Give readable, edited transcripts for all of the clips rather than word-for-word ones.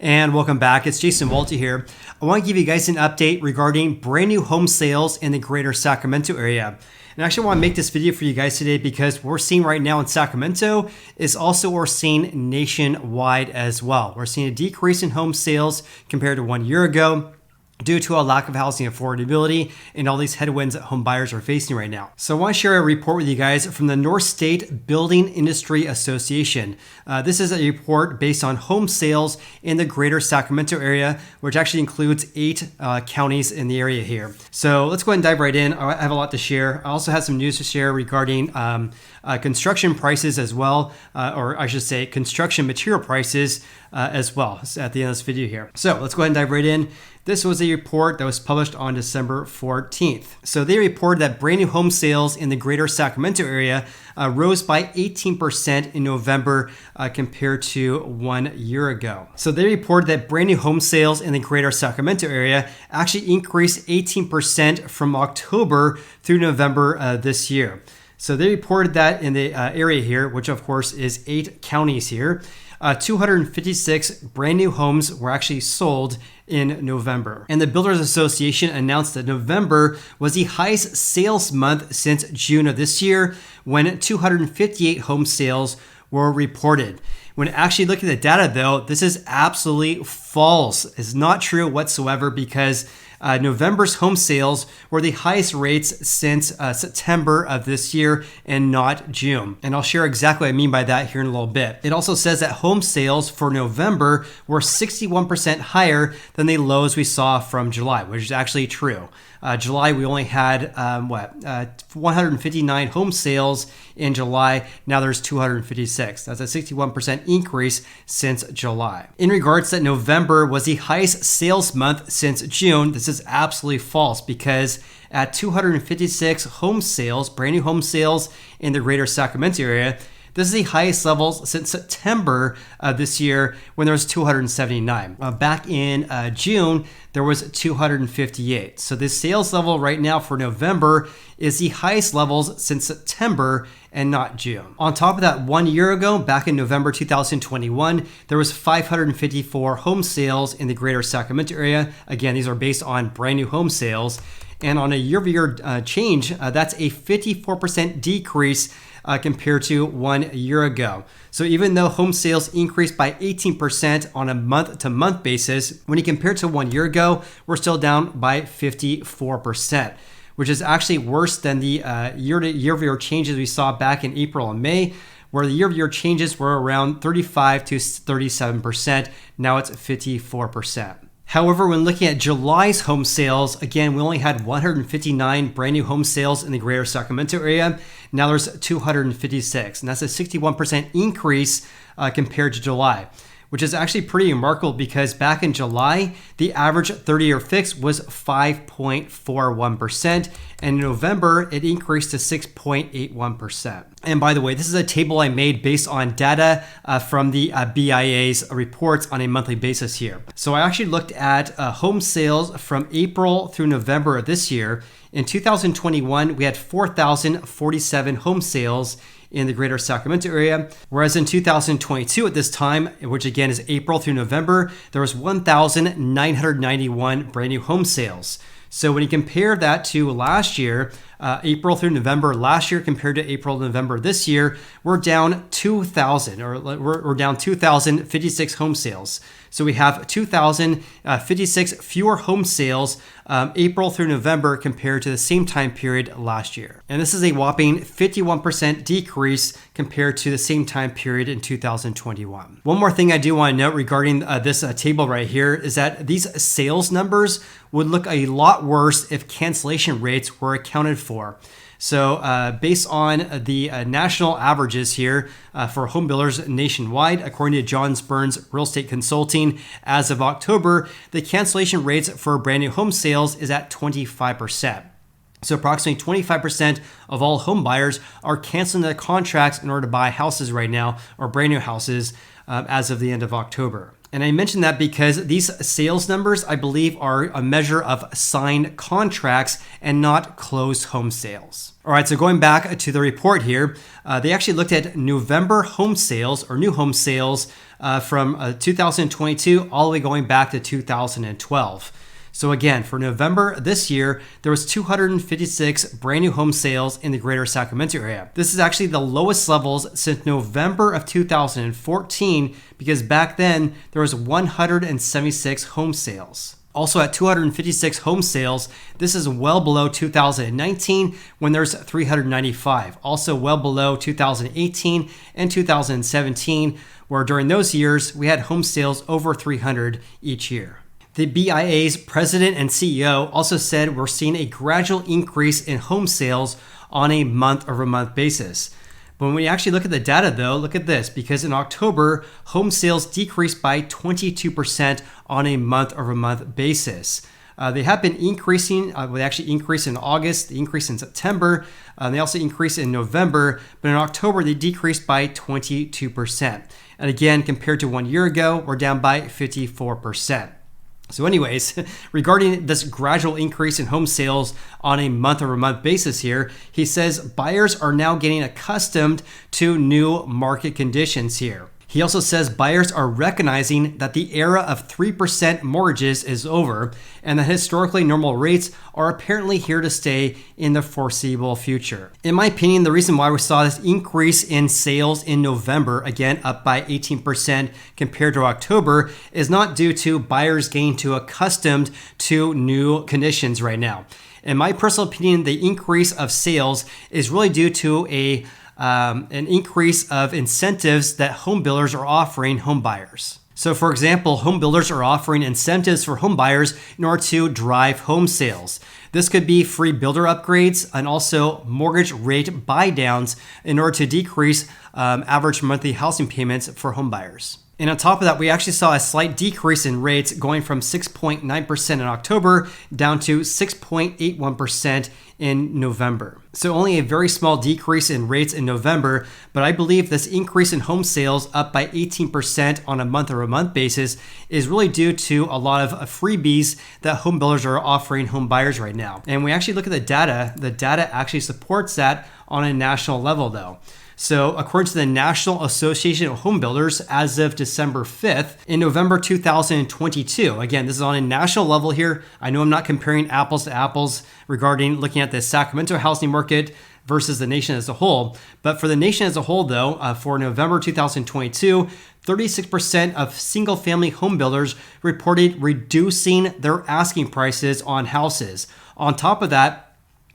And welcome back. It's Jason Walty here. I want to give you guys an update regarding brand new home sales in the greater Sacramento area. And I actually want to make this video for you guys today because what we're seeing right now in Sacramento is also what we're seeing nationwide as well. We're seeing a decrease in home sales compared to 1 year ago, due to a lack of housing affordability and all these headwinds that home buyers are facing right now. So I want to share a report with you guys from the North State Building Industry Association. This is a report based on home sales in the greater Sacramento area, which actually includes 8 counties in the area here. So let's go ahead and dive right in. I have a lot to share. I also have some news to share regarding construction prices as well, or I should say construction material prices as well at the end of this video here. So let's go ahead and dive right in. This was a report that was published on December 14th. So they reported that brand new home sales in the greater Sacramento area rose by 18% in November compared to 1 year ago. So they reported that brand new home sales in the greater Sacramento area actually increased 18% from October through November this year. So they reported that in the area here, which of course is 8 counties here, 256 brand new homes were actually sold in November. And the Builders Association announced that November was the highest sales month since June of this year, when 258 home sales were reported. When actually looking at the data though, this is absolutely false. It's not true whatsoever because November's home sales were the highest rates since September of this year and not June. And I'll share exactly what I mean by that here in a little bit. It also says that home sales for November were 61% higher than the lows we saw from July, which is actually true. July, we only had 159 home sales in July. Now there's 256. That's a 61% increase since July. In regards that November was the highest sales month since June, this is absolutely false because at 256 home sales, brand new home sales in the greater Sacramento area, this is the highest levels since September of this year when there was 279. Back in June, there was 258. So the sales level right now for November is the highest levels since September and not June. On top of that, 1 year ago, back in November 2021, there was 554 home sales in the greater Sacramento area. Again, these are based on brand new home sales. And on a year-over-year change, that's a 54% decrease compared to 1 year ago. So even though home sales increased by 18% on a month-to-month basis, when you compare it to 1 year ago, we're still down by 54%, which is actually worse than the year-over-year changes we saw back in April and May, where the year-over-year changes were around 35 to 37%. Now it's 54%. However, when looking at July's home sales, again, we only had 159 brand new home sales in the greater Sacramento area. Now there's 256, and that's a 61% increase compared to July, which is actually pretty remarkable because back in July, the average 30-year fix was 5.41%, and in November, it increased to 6.81%. And by the way, this is a table I made based on data from the BIA's reports on a monthly basis here. So I actually looked at home sales from April through November of this year. In 2021, we had 4,047 home sales in the greater Sacramento area, whereas in 2022 at this time, which again is April through November, there was 1,991 brand new home sales. So when you compare that to last year, April through November last year compared to April to November this year, we're down 2,000, or we're down 2,056 home sales. So we have 2,056 fewer home sales April through November compared to the same time period last year. And this is a whopping 51% decrease compared to the same time period in 2021. One more thing I do want to note regarding this table right here is that these sales numbers would look a lot worse if cancellation rates were accounted for. So based on the national averages here for home builders nationwide, according to John Burns Real Estate Consulting, as of October, the cancellation rates for brand new home sales is at 25%. So approximately 25% of all home buyers are canceling their contracts in order to buy houses right now, or brand new houses, as of the end of October. And I mentioned that because these sales numbers, I believe, are a measure of signed contracts and not closed home sales. All right, so going back to the report here, they actually looked at November home sales or new home sales from 2022 all the way going back to 2012. So again, for November this year, there was 256 brand new home sales in the greater Sacramento area. This is actually the lowest levels since November of 2014, because back then there was 176 home sales. Also at 256 home sales, this is well below 2019 when there's 395. Also well below 2018 and 2017, where during those years we had home sales over 300 each year. The BIA's president and CEO also said we're seeing a gradual increase in home sales on a month-over-month basis. But when we actually look at the data though, look at this, because in October, home sales decreased by 22% on a month-over-month basis. They have been increasing. They actually increased in August, they increased in September, they also increased in November, but in October they decreased by 22%. And again, compared to 1 year ago, we're down by 54%. So anyways, regarding this gradual increase in home sales on a month-over-month basis here, he says buyers are now getting accustomed to new market conditions here. He also says buyers are recognizing that the era of 3% mortgages is over and that historically normal rates are apparently here to stay in the foreseeable future. In my opinion, the reason why we saw this increase in sales in November, again up by 18% compared to October, is not due to buyers getting too accustomed to new conditions right now. In my personal opinion, the increase of sales is really due to an increase of incentives that home builders are offering home buyers. So for example, home builders are offering incentives for home buyers in order to drive home sales. This could be free builder upgrades and also mortgage rate buy downs in order to decrease average monthly housing payments for home buyers. And on top of that, we actually saw a slight decrease in rates going from 6.9% in October down to 6.81% in November. So only a very small decrease in rates in November, but I believe this increase in home sales up by 18% on a month-over-month basis is really due to a lot of freebies that home builders are offering home buyers right now. And we actually look at the data actually supports that on a national level though. So according to the National Association of Home Builders, as of December 5th, in November 2022, again, this is on a national level here. I know I'm not comparing apples to apples regarding looking at the Sacramento housing market versus the nation as a whole. But for the nation as a whole, though, for November 2022, 36% of single-family home builders reported reducing their asking prices on houses. On top of that,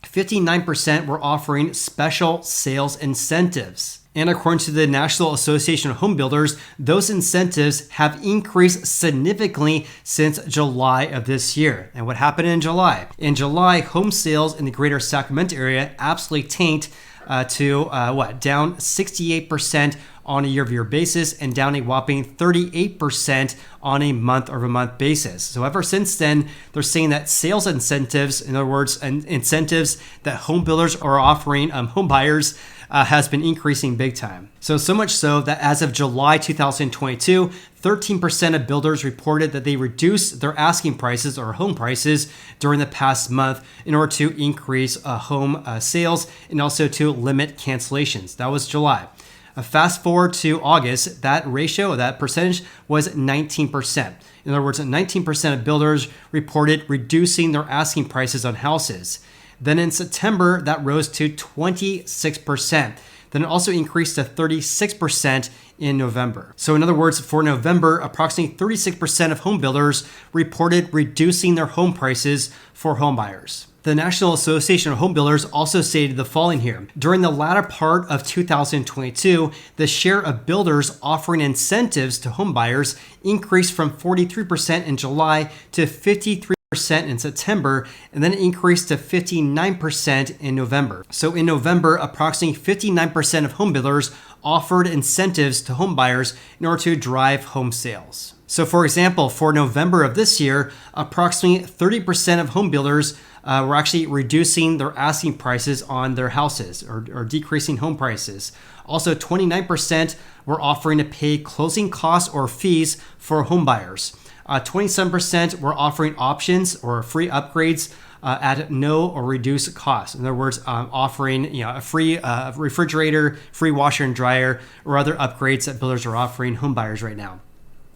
59% were offering special sales incentives. And according to the National Association of Home Builders, those incentives have increased significantly since July of this year. And what happened in July? In July, home sales in the greater Sacramento area absolutely tanked down 68% on a year-over-year basis and down a whopping 38% on a month-over-month basis. So ever since then, they're saying that sales incentives, in other words, incentives that home builders are offering home buyers has been increasing big time. So much so that as of July 2022, 13% of builders reported that they reduced their asking prices or home prices during the past month in order to increase home sales and also to limit cancellations. That was July. Fast forward to August, that ratio, that percentage was 19%. In other words, 19% of builders reported reducing their asking prices on houses. Then in September, that rose to 26%. Then it also increased to 36% in November. So in other words, for November, approximately 36% of home builders reported reducing their home prices for home buyers. The National Association of Home Builders also stated the following here. During the latter part of 2022, the share of builders offering incentives to home buyers increased from 43% in July to 53% in September, and then it increased to 59% in November. So in November, approximately 59% of home builders offered incentives to home buyers in order to drive home sales. So for example, for November of this year, approximately 30% of home builders were actually reducing their asking prices on their houses or decreasing home prices. Also, 29% were offering to pay closing costs or fees for home buyers. 27% were offering options or free upgrades at no or reduced cost. In other words, offering a free refrigerator, free washer and dryer, or other upgrades that builders are offering home buyers right now.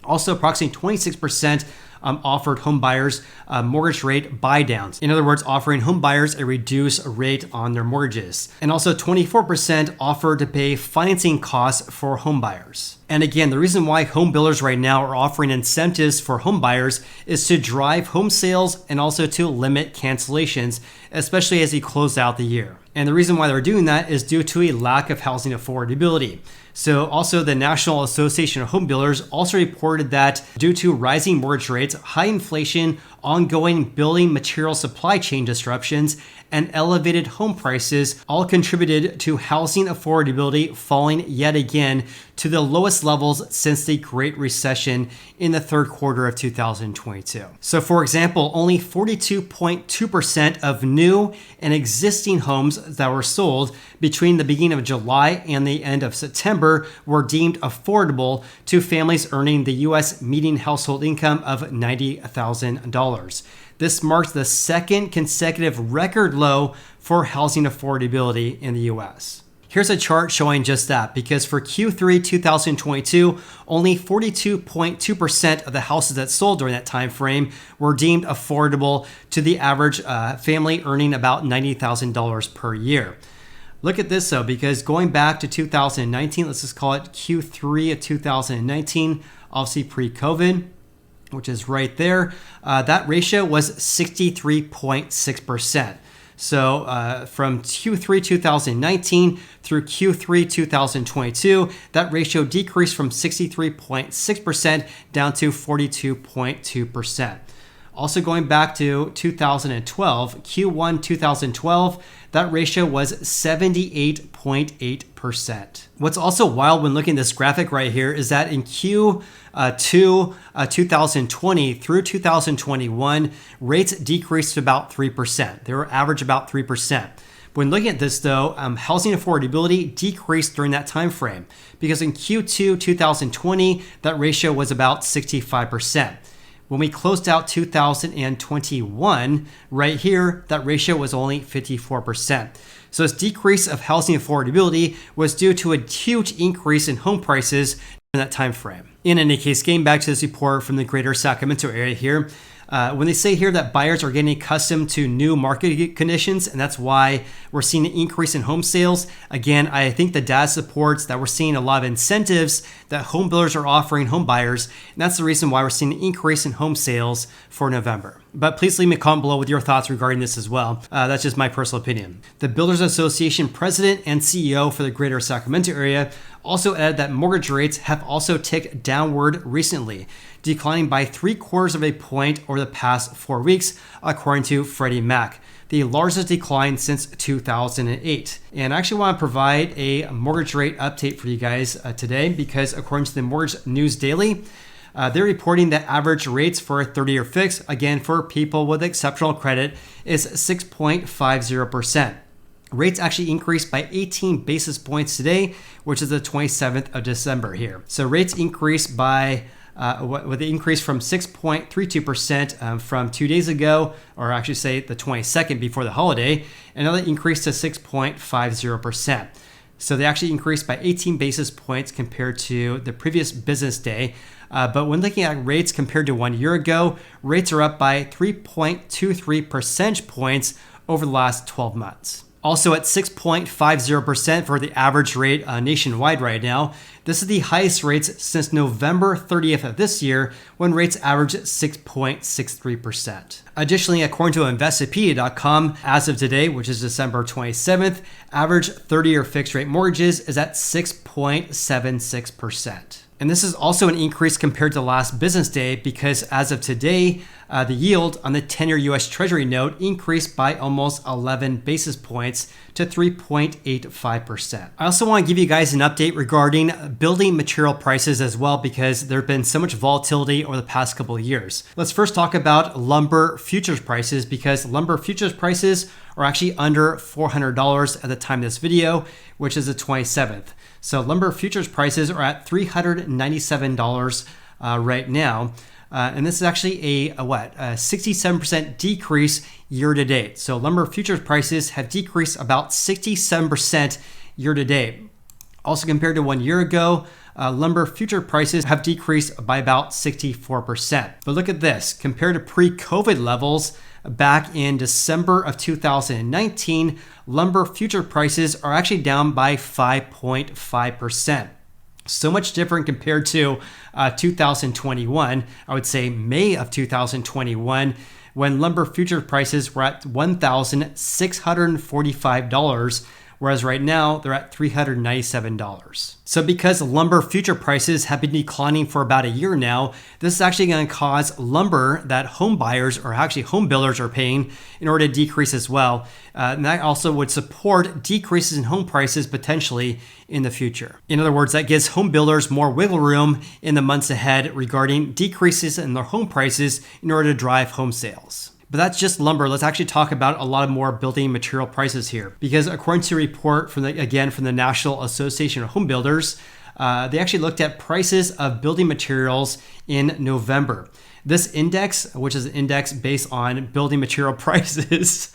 Also, approximately 26% offered home buyers mortgage rate buy downs. In other words, offering home buyers a reduced rate on their mortgages. And also 24% offered to pay financing costs for home buyers. And again, the reason why home builders right now are offering incentives for home buyers is to drive home sales and also to limit cancellations, especially as you close out the year. And the reason why they're doing that is due to a lack of housing affordability. So also the National Association of Home Builders also reported that due to rising mortgage rates, high inflation, ongoing building material supply chain disruptions, and elevated home prices all contributed to housing affordability falling yet again to the lowest levels since the Great Recession in the third quarter of 2022. So for example, only 42.2% of new and existing homes that were sold between the beginning of July and the end of September were deemed affordable to families earning the U.S. median household income of $90,000. This marks the second consecutive record low for housing affordability in the U.S. Here's a chart showing just that, because for Q3 2022, only 42.2% of the houses that sold during that time frame were deemed affordable to the average family earning about $90,000 per year. Look at this though, because going back to 2019, let's just call it Q3 of 2019, obviously pre-COVID, which is right there, that ratio was 63.6%. So from Q3 2019 through Q3 2022, that ratio decreased from 63.6% down to 42.2%. Also going back to 2012, Q1 2012, that ratio was 78.8%. What's also wild when looking at this graphic right here is that in Q2 2020 through 2021, rates decreased to about 3%. They were average about 3%. When looking at this though, housing affordability decreased during that time frame because in Q2 2020, that ratio was about 65%. When we closed out 2021, right here, that ratio was only 54%. So this decrease of housing affordability was due to a huge increase in home prices in that time frame. In any case, getting back to this report from the Greater Sacramento area here, when they say here that buyers are getting accustomed to new market conditions, and that's why we're seeing an increase in home sales. Again, I think the data supports that we're seeing a lot of incentives that home builders are offering home buyers, and that's the reason why we're seeing an increase in home sales for November. But please leave me a comment below with your thoughts regarding this as well. That's just my personal opinion. The Builders Association president and CEO for the Greater Sacramento area also added that mortgage rates have also ticked downward recently, declining by 0.75 of a point over the past 4 weeks, according to Freddie Mac, the largest decline since 2008. And I actually want to provide a mortgage rate update for you guys today, because according to the Mortgage News Daily, they're reporting that average rates for a 30-year fix, again for people with exceptional credit, is 6.50%. Rates actually increased by 18 basis points today, which is the 27th of December here. So rates increased by with the increase from 6.32% from 2 days ago, or actually say the 22nd before the holiday, another increase to 6.50%. So they actually increased by 18 basis points compared to the previous business day. But when looking at rates compared to 1 year ago, rates are up by 3.23 percentage points over the last 12 months. Also at 6.50% for the average rate nationwide right now. This is the highest rates since November 30th of this year, when rates averaged 6.63%. Additionally, according to Investopedia.com, as of today, which is December 27th, average 30-year fixed rate mortgages is at 6.76%. And this is also an increase compared to last business day, because as of today, the yield on the 10-year US Treasury note increased by almost 11 basis points to 3.85%. I also want to give you guys an update regarding building material prices as well, because there have been so much volatility over the past couple of years. Let's first talk about lumber futures prices, because lumber futures prices are actually under $400 at the time of this video, which is the 27th. So lumber futures prices are at $397 right now. And this is actually a 67% decrease year to date. So lumber futures prices have decreased about 67% year to date. Also, compared to 1 year ago, lumber future prices have decreased by about 64%. But look at this, compared to pre-COVID levels back in December of 2019, lumber future prices are actually down by 5.5%. So much different compared to 2021, I would say May of 2021, when lumber future prices were at $1,645, whereas right now they're at $397. So because lumber future prices have been declining for about a year now, this is actually going to cause lumber that home buyers or actually home builders are paying in order to decrease as well. And that also would support decreases in home prices potentially in the future. In other words, that gives home builders more wiggle room in the months ahead regarding decreases in their home prices in order to drive home sales. But that's just lumber. Let's actually talk about a lot of more building material prices here, because according to a report from the National Association of Home Builders, they actually looked at prices of building materials in November. This index, which is an index based on building material prices,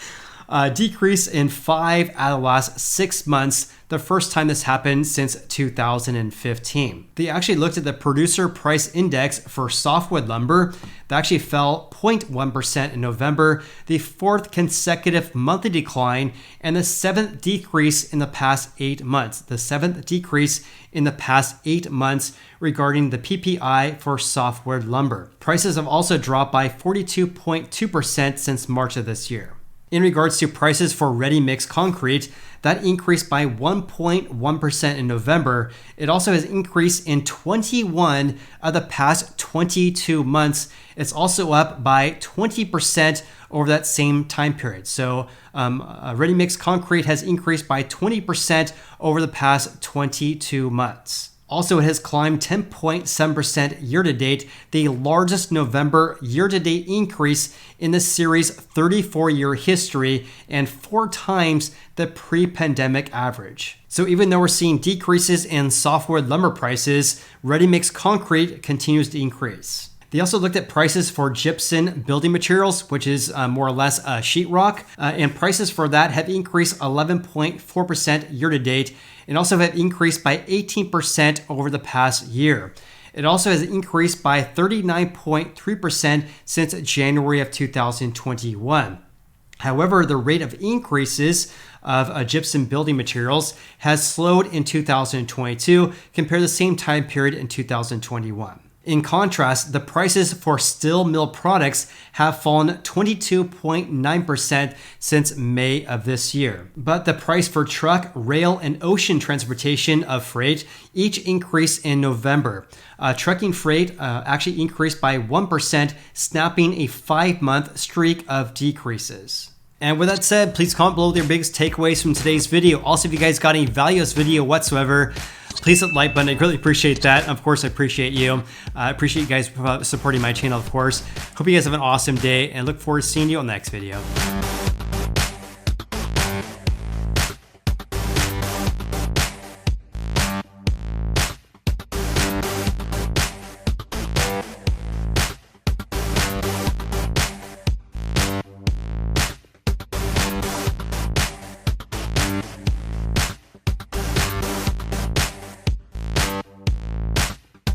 decreased in 5 out of the last 6 months, the first time this happened since 2015. They actually looked at the producer price index for softwood lumber. That actually fell 0.1% in November, the 4th consecutive monthly decline, and the 7th decrease in the past 8 months. The 7th decrease in the past 8 months regarding the PPI for softwood lumber. Prices have also dropped by 42.2% since March of this year. In regards to prices for ready-mix concrete, that increased by 1.1% in November. It also has increased in 21 of the past 22 months. It's also up by 20% over that same time period. So ready-mix concrete has increased by 20% over the past 22 months. Also, it has climbed 10.7% year to date, the largest November year to date increase in the series' 34-year history, and 4 times the pre-pandemic average. So even though we're seeing decreases in softwood lumber prices, ready-mix concrete continues to increase. They also looked at prices for gypsum building materials, which is more or less sheetrock, and prices for that have increased 11.4% year to date, and also have increased by 18% over the past year. It also has increased by 39.3% since January of 2021. However, the rate of increases of gypsum building materials has slowed in 2022 compared to the same time period in 2021. In contrast, the prices for steel mill products have fallen 22.9% since May of this year. But the price for truck, rail, and ocean transportation of freight each increased in November. Trucking freight actually increased by 1%, snapping a 5-month streak of decreases. And with that said, please comment below with your biggest takeaways from today's video. Also, if you guys got any value in this video whatsoever, please hit the like button. I greatly appreciate that. Of course, I appreciate you. I appreciate you guys supporting my channel, of course. Hope you guys have an awesome day and look forward to seeing you on the next video.